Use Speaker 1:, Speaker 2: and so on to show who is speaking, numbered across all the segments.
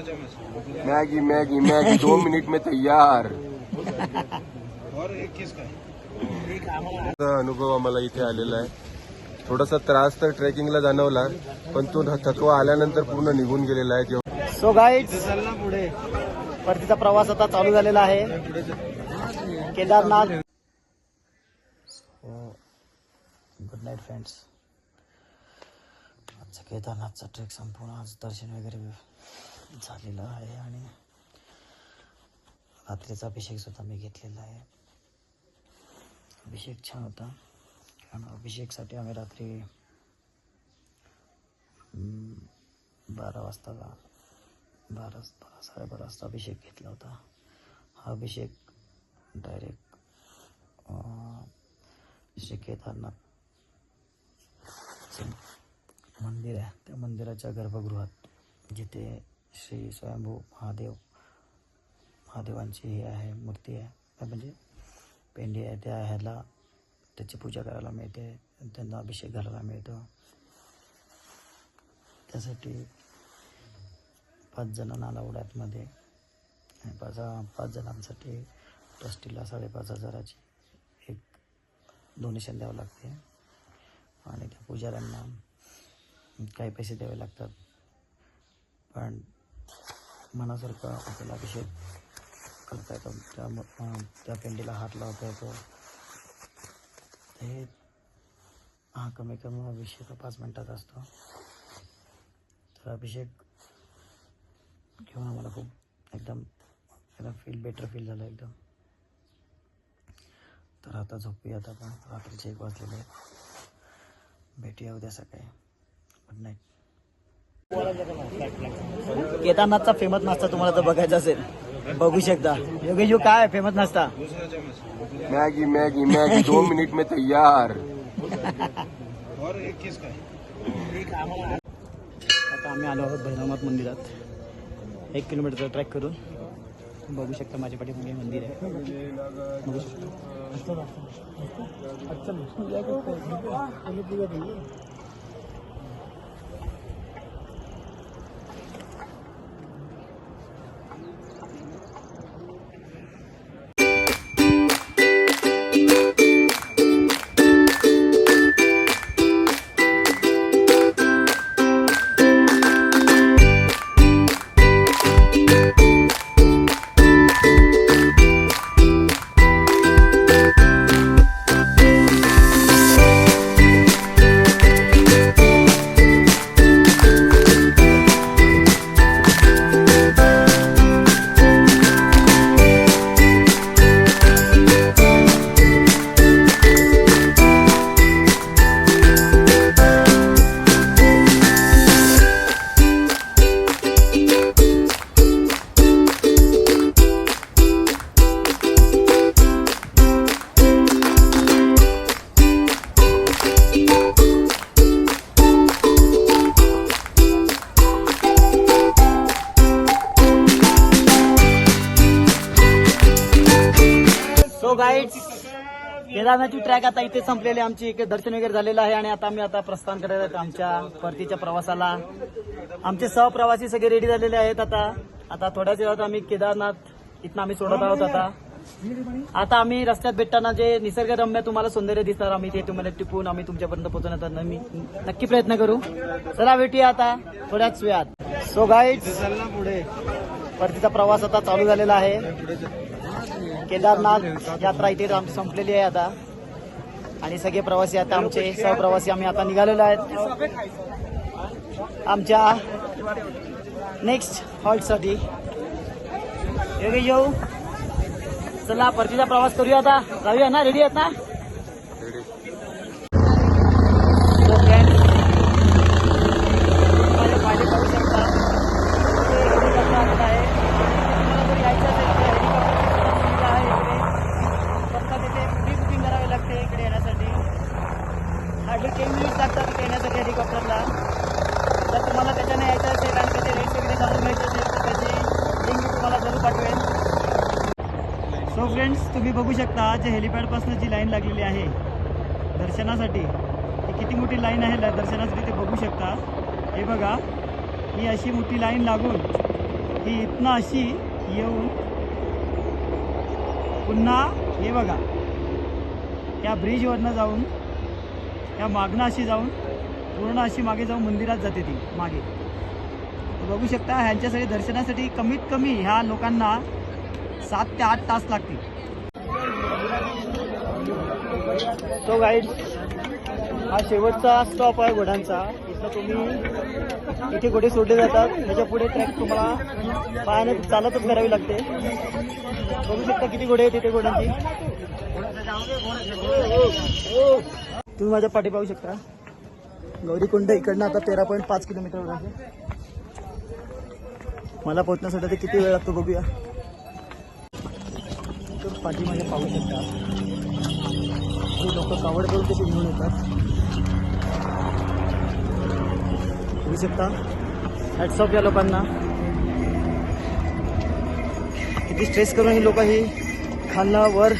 Speaker 1: Maggi Maggi Maggi 2 minute में तैयार। अनुभव आम्हाला इथे आलेला आहे। थोडासा त्रास तर ट्रेकिंगला जाणवला, पण तो थकवा आल्यानंतर पूर्ण निघून गेलेला आहे।
Speaker 2: सो गाईज पुढे परतीचा प्रवास आता चालू झालेला आहे केदारनाथ। Good night friends. आजचा केदारनाथचा ट्रेक संपूर्ण आज दर्शन वगैरे झालेलं आहे आणि रात्रीचा अभिषेक सुद्धा मी घेतलेला आहे। अभिषेक छान होता, कारण अभिषेकसाठी आम्ही रात्री 12 वाजता 12-12:30 वाजता अभिषेक घेतला होता। हा अभिषेक डायरेक्ट श्री केदारनाथ मंदिर आहे, त्या मंदिराच्या गर्भगृहात, जिथे श्री स्वयंभू महादेवांची ही आहे मूर्ती आहे, म्हणजे पेंडी आहे, त्या ह्याला त्याची पूजा करायला मिळते, त्यांना अभिषेक घालायला मिळतो। त्यासाठी 5 जणांना अलाउड आहेत मध्ये, आणि 5 जणांसाठी ट्रस्टीला 5,500ची एक डोनेशन द्यावं लागते, आणि त्या पुजाऱ्यांना काही पैसे द्यावे लागतात, पण मनासारखं आपल्याला अभिषेक करता येतो, त्या पेंडीला हात लावता येतो। हे कमी अभिषेक 5 मिनिटात असतो। तर अभिषेक घेऊन आम्हाला खूप एकदम बेटर फील झालं एकदम। तर आता झोपूया, आता आपण रात्रीचे 1 वाजलेले आहेत। भेटूया उद्या सकाळी। Good night. केदारनाथचा फेमस नाश्ता तुम्हाला जर बघायचा असेल, बघू शकता। योगेश काय फेमस नाश्ता?
Speaker 1: मैगी मैगी मैगी 2 मिनिट में तैयार।
Speaker 2: आता आम्ही आलो आहोत भैरवनाथ मंदिरात, 1 किलोमीटरचा ट्रॅक करून। बघू शकता माझ्या पाठीमागे मंदिर आहे, बघू शकता। गाईड्स, केदारनाथची ट्रॅक आता इथे संपलेली, आमची दर्शन वगैरे झालेलं आहे, आणि आता आम्ही प्रस्थान करत आहोत आमच्या परतीच्या प्रवासाला। आमचे सहप्रवासी सगळे रेडी झालेले आहेत। आता थोड्याच वेळात आम्ही केदारनाथ इथनं आम्ही सोडत आहोत। आता आम्ही रस्त्यात भेटताना जे निसर्गरम्य तुम्हाला सौंदर्य दिसणार, आम्ही ते तुम्हाला टिपून आम्ही तुमच्यापर्यंत पोहोचवण्याचा नक्की प्रयत्न करू। चला भेटूया आता थोड्याच वेळात। सो गाईड्स पुढे परतीचा प्रवास आता चालू झालेला आहे। केदारनाथ यात्रा इथे आमची संपलेली आहे आता, आणि सगळे प्रवासी आता आमचे सहप्रवासी आम्ही आता निघालेलो आहेत आमच्या नेक्स्ट हॉल्टसाठी। येऊ, चला परतीचा प्रवास करूया आता, जाऊया ना? रेडी आहेत ना? हार्डली 10 मिनिट्स लागतात तिथे येण्यासाठी हेलिकॉप्टरला। जर तुम्हाला त्याच्याने यायचं असेल आणि त्याचे रेट्स वगैरे जाणून घ्यायचे असेल तर त्याची लिंक मी तुम्हाला जरूर पाठवेन। सो फ्रेंड्स, तुम्ही बघू शकता जे हेलिपॅडपासून जी लाईन लागलेली आहे दर्शनासाठी, ती किती मोठी लाईन आहे दर्शनासाठी ते बघू शकता। हे बघा, ही अशी मोठी लाईन लागून ही इथनं अशी येऊन पुन्हा हे बघा या ब्रिजवरनं जाऊन या मागणं अशी जाऊन पूर्ण अशी मागे जाऊन मंदिरात जाते ती मागे. बघू शकता ह्यांच्यासाठी दर्शनासाठी कमीत कमी ह्या लोकांना 7 ते 8 तास लागतील. तो गाईड हा शेवटचा स्टॉप आहे घोड्यांचा. इथं तुम्ही इथे घोडे सोडले जातात. त्याच्या पुढे ट्रॅक तुम्हाला पायाने चालतच करावी लागते. बघू शकता किती घोडे आहेत तिथे घोड्यांची. तुम्ही माझ्या पाठी पाहू शकता. गौरीकुंड इकडनं आता 13.5 किलोमीटरवर आहे. मला पोहोचण्यासाठी ते किती वेळ लागतो बघूया. पाठीमागे पाहू शकता लोक कावड करून कशी घेऊन येतात. बघू शकता हॅट्स ऑफ या लोकांना. किती स्ट्रेस करून ही लोक ही खालनं वर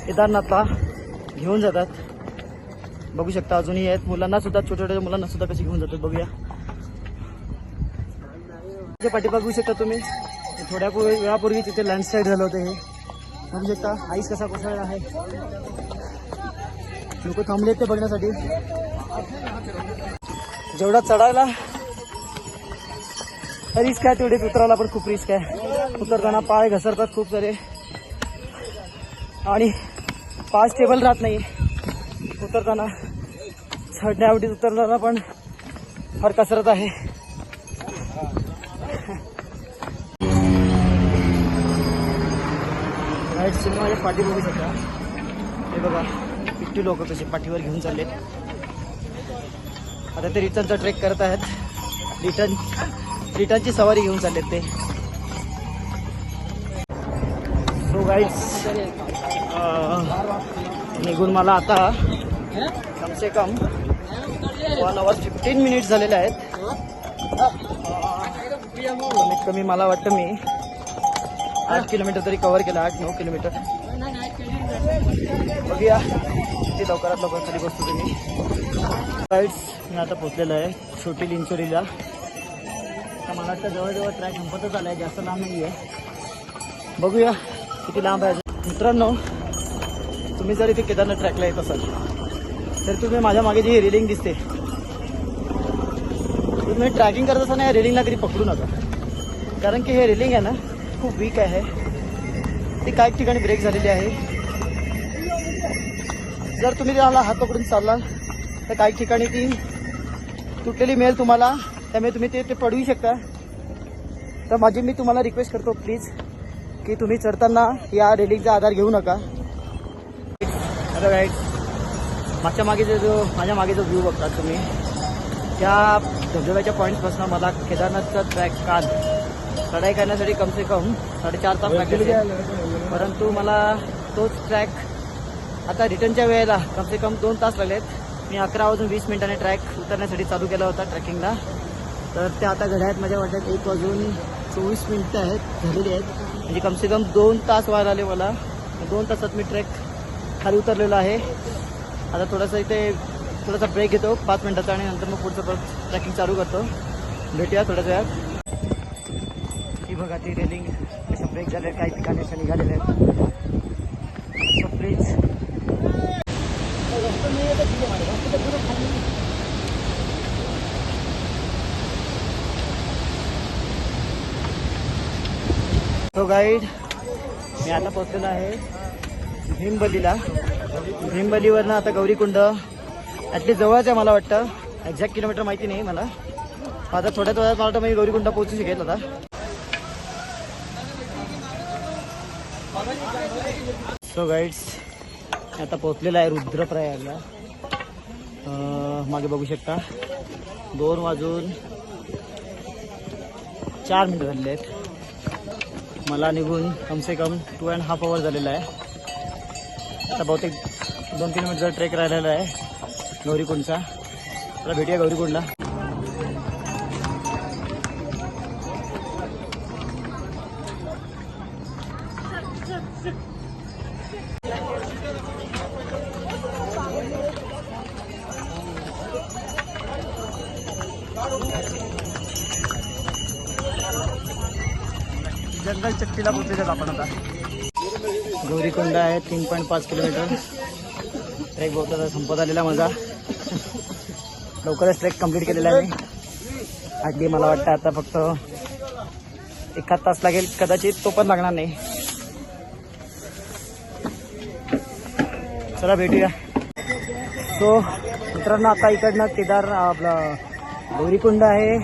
Speaker 2: केदारनाथला घेऊन जातात. बघू शकता अजूनही आहेत. मुलांना सुद्धा छोट्या छोट्या मुलांना सुद्धा कशी घेऊन जातात बघूया. पाठी बघू शकता तुम्ही. थोड्या वेळापूर्वी तिथे लँडस्लाईड झालं होतं. हे बघू शकता आईस कसा कोसळला आहे. लोक थांबले ते बघण्यासाठी. जेवढा चढायला रिस्क आहे तेवढे उतरायला पण खूप रिस्क आहे. उतरताना पाय घसरतात खूप सारे आणि पाय स्टेबल राहत नाही उतरताना. चढण्यावरती उतरताना पण फार कसरत आहे. राईट सिनेमाच्या पाठी बघू शकता. हे बघा किती लोक कसे पाठीवर घेऊन चाललेत. आता ते रिटर्नचा ट्रेक करत आहेत. रिटर्नची सवारी घेऊन चाललेत ते. सो गाईड्स निघून मला आता कमसे कम 1 hour 15 minutes झालेले आहेत. कमीत कमी मला वाटतं मी 8 किलोमीटर तरी कव्हर केला. 8-9 किलोमीटर. बघूया किती लवकरात लवकर तरी बसतो तुम्ही. गाईड्स मी आता पोचलेलो आहे छोटी लिंचोरीला. आता मला वाटतं जवळजवळ ट्रॅक संपतच आला आहे. जास्त लांब नाही आहे. बघूया किती लांब आहे. मित्रांनो तुम्ही जर इथे केदारनाथ ट्रॅकला येत असाल तर तुम्ही माझ्या मागे जी रेलिंग दिसते तुम्ही ट्रॅकिंग करत असताना या रेलिंगला कधी पकडू नका. कारण की हे रेलिंग आहे ना खूप वीक आहे. ती काही ठिकाणी ब्रेक झालेली आहे. जर तुम्ही त्याला हात पकडून चालला तर काही ठिकाणी ती तुटलेली मिळेल तुम्हाला. त्यामुळे तुम्ही ते पडवू शकता. तर माझी मी तुम्हाला रिक्वेस्ट करतो प्लीज की तुम्ही चढताना या रेलिंगचा आधार घेऊ नका. आता राईट माझ्या मागे जो व्ह्यू बघतात तुम्ही त्या धबधब्याच्या पॉईंट्सपासून मला केदारनाथचा ट्रॅक काल चढाई करण्यासाठी कमसे कम 4.5 तास लागले. परंतु मला तोच ट्रॅक आता रिटर्नच्या वेळेला कमसे कम 2 तास लागलेत. मी 11:20 ट्रॅक उतरण्यासाठी चालू केला होता ट्रॅकिंगला. तर ते आता घड्याळात माझ्या वाटत 1:24 आहेत झालेली आहेत. म्हणजे कमसे कम 2 तास व्हायला आले मला. 2 तासात मी ट्रॅक खाली उतरलेलो आहे. आता थोडासा ब्रेक घेतो 5 मिनिटाचा आणि नंतर मग पुढचं परत ट्रॅकिंग चालू करतो. भेटूया थोड्याच वेळात. ही बघा ती रेलिंग अशा ब्रेक झाले काही ठिकाणी अशा निघालेल्या आहेत. प्लीज तो गाईड मी आता पोहोचलेलो आहे भीमबलीला. भीमबलीवरनं आता गौरीकुंड ॲटलीस्ट जवळच आहे मला वाटतं. एक्झॅक्ट किलोमीटर माहिती नाही मला. आता थोड्याच वेळात मला वाटतं मी गौरीकुंड पोहोचू शकेल. आता सो गाईड्स आता पोहोचलेला आहे रुद्रप्रयागला. मागे बघू शकता 2:04 झालेले आहेत. मला निघून कमसे कम 2.5 hours झालेला आहे. आता बहुतेक 2 किलोमीटरचा ट्रेक राहिलेला आहे गौरीकुंडचा. आता भेटूया गौरीकुंडला. जंगल चट्टीला पोहोचलेलो आपण आता. गौरीकुंड आहे 3.5 किलोमीटर. ट्रेक बहुत संपत आलेला माझा. लवकरच ट्रेक कंप्लीट केलेला आहे मी. अगदी मला वाटतं आता फक्त 1 तास लागेल कदाचित, तो पण लागणार नाही. चला भेटूया. सो मित्रांनो आता इकडनं केदार आपलं गौरीकुंड आहे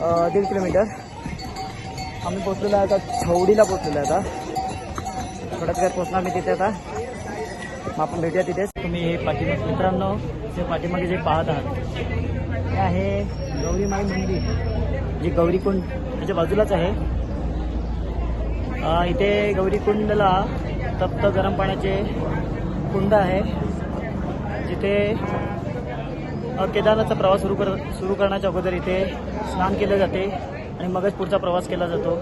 Speaker 2: 1.5 किलोमीटर. आम्ही पोचलेलो आहे आता छवडीला पोचलेलो आहे. आता थोड्याच वेळात पोचणार मी तिथे. आता मग आपण भेटूया तिथेच. तुम्ही हे पाठीमागे मित्रांनो जे पाठीमागे जे पाहत आहात ते आहे गौरीमाई मंदिर, जे गौरीकुंड त्याच्या बाजूलाच आहे. इथे गौरीकुंडला तप्त गरम पाण्याचे कुंड आहे, जिथे केदारनाथचा प्रवास सुरू करण्याच्या अगोदर इथे स्नान केले जाते आणि मगच पुढचा प्रवास केला जातो.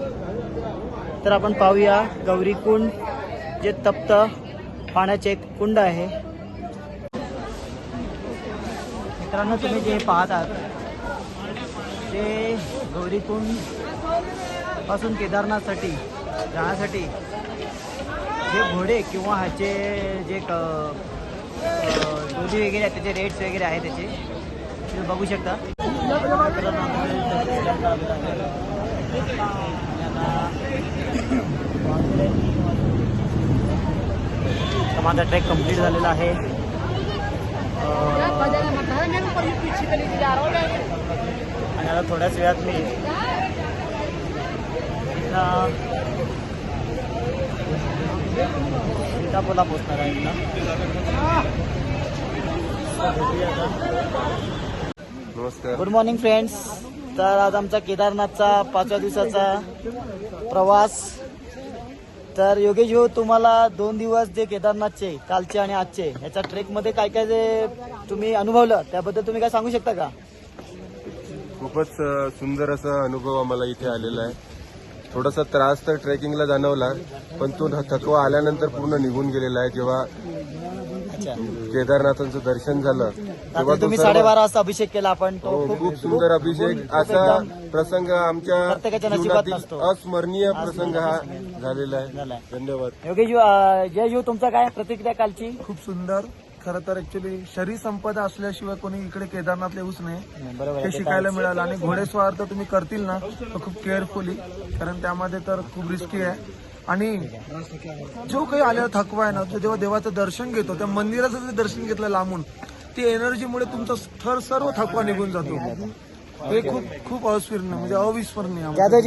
Speaker 2: तर आपण पाहूया गौरीकुंड, जे तप्त पाण्याचे एक कुंड आहे. मित्रांनो तुम्ही जे पाहत आहात ते गौरीकुंड पासून केदारनाथसाठी जाण्यासाठी जे घोडे किंवा ह्याचे जे डोली वगैरे आहेत त्याचे रेट्स वगैरे आहे त्याचे तुम्ही बघू शकता. माझा ट्रेक कंप्लीट झालेला आहे. आणि आता थोड्याच वेळात मी सीतापूरला पोचणार आहे.
Speaker 1: नमस्कार.
Speaker 2: Good morning friends. तर आज आमचा केदारनाथचा 5व्या दिवसाचा प्रवास. तर योगेश भाऊ, तुम्हाला 2 दिवस जे केदारनाथचे कालचे आणि आजचे याच्या ट्रेकमध्ये काय काय जे तुम्ही अनुभवलं त्याबद्दल तुम्ही काय सांगू शकता का?
Speaker 1: खूपच सुंदर असा अनुभव आम्हाला इथे आलेला आहे. थोडासा त्रास तर ट्रेकिंगला जाणवला, पण तो थकवा आल्यानंतर पूर्ण निघून गेलेला आहे. जेव्हा
Speaker 2: अच्छा,
Speaker 1: केदारनाथांचं दर्शन झालं तेव्हा
Speaker 2: रात्री
Speaker 1: तो
Speaker 2: तुम्ही
Speaker 1: सर्व-
Speaker 2: 12:30 वाजता अभिषेक केला आपण. तो
Speaker 1: खूप सुंदर अभिषेक. असा प्रसंग आमच्या
Speaker 2: प्रत्येकाच्या नशिबात
Speaker 1: जीवनातील
Speaker 2: नसतो.
Speaker 1: अस्मरणीय प्रसंग हा झालेला आहे.
Speaker 2: झालाय.
Speaker 1: धन्यवाद.
Speaker 2: योगेश जय जीव, तुमचा काय प्रतिक्रिया कालची?
Speaker 3: खूप सुंदर. खरं तर ऍक्च्युली शरीर संपदा असल्याशिवाय कोणी इकडे केदारनाथला येऊच नाही,
Speaker 2: बरोबर
Speaker 3: हे
Speaker 2: आहे, ते
Speaker 3: शिकायला
Speaker 2: तर
Speaker 3: मिळालं. आणि घोडेस्वार तर तुम्ही करतील ना तर खूप केअरफुली, कारण त्यामध्ये तर खूप रिस्की आहे. आणि जो काही आलेला थकवा आहे ना, तो जेव्हा देवाचं दर्शन घेतो, त्या मंदिराचं जे दर्शन घेतलं लांबून, ती एनर्जीमुळे तुमचा सर्व थकवा निघून जातो. हे खूप खूप अविस्मरणीय, म्हणजे अविस्मरणीय.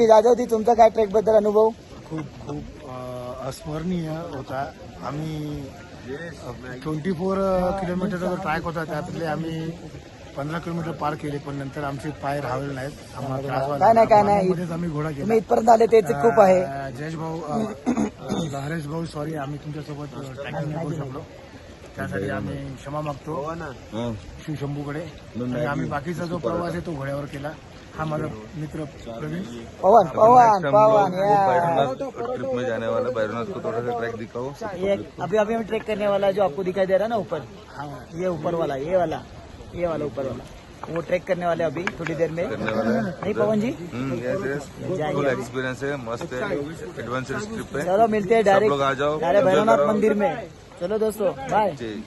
Speaker 2: जाधवजी तुमचा काय ट्रेक बद्दल अनुभव?
Speaker 4: खूप अस्मरणीय होता. आम्ही 24 किलोमीटरचा जो ट्रॅक होता त्यातले आम्ही 15 किलोमीटर पार केले, पण नंतर आमचे पाय राहले नाहीत. आम्हाला त्रास झाला.
Speaker 2: काय नाही.
Speaker 4: मध्येच आम्ही घोडा केला.
Speaker 2: तुम्ही इथपर्यंत आले ते खूप आहे.
Speaker 4: जयेश भाऊ, हरेश भाऊ, सॉरी, आम्ही तुमच्यासोबत ट्रॅकिंग नाही करू शकलो. त्यासाठी आम्ही क्षमा मागतो शिवशंभूकडे. आणि आम्ही बाकीचा जो प्रवास आहे तो घोड्यावर केला. हा माझा मित्र प्रवीण.
Speaker 2: पवन
Speaker 5: ट्रिप में जाने वाला बैरनाथ को थोड़ा सा ट्रैक दिखाओ.
Speaker 2: ये अभी हम ट्रेक करने वाला जो आपको दिखाई दे रहा है ना ऊपर, ये ऊपर वाला, ये वाला ऊपर वाला, वो ट्रेक करने वाले अभी थोड़ी देर में. नहीं पवन जी,
Speaker 5: फुल एक्सपीरियंस है, मस्त है, एडवेंचरस ट्रिप है.
Speaker 2: चलो मिलते हैं
Speaker 5: सब लोग आ जाओ,
Speaker 2: डायरेक्ट
Speaker 5: enjoy
Speaker 2: भैरवनाथ
Speaker 5: करो.
Speaker 2: मंदिर में. चलो दोस्तों, बाय.
Speaker 5: जी.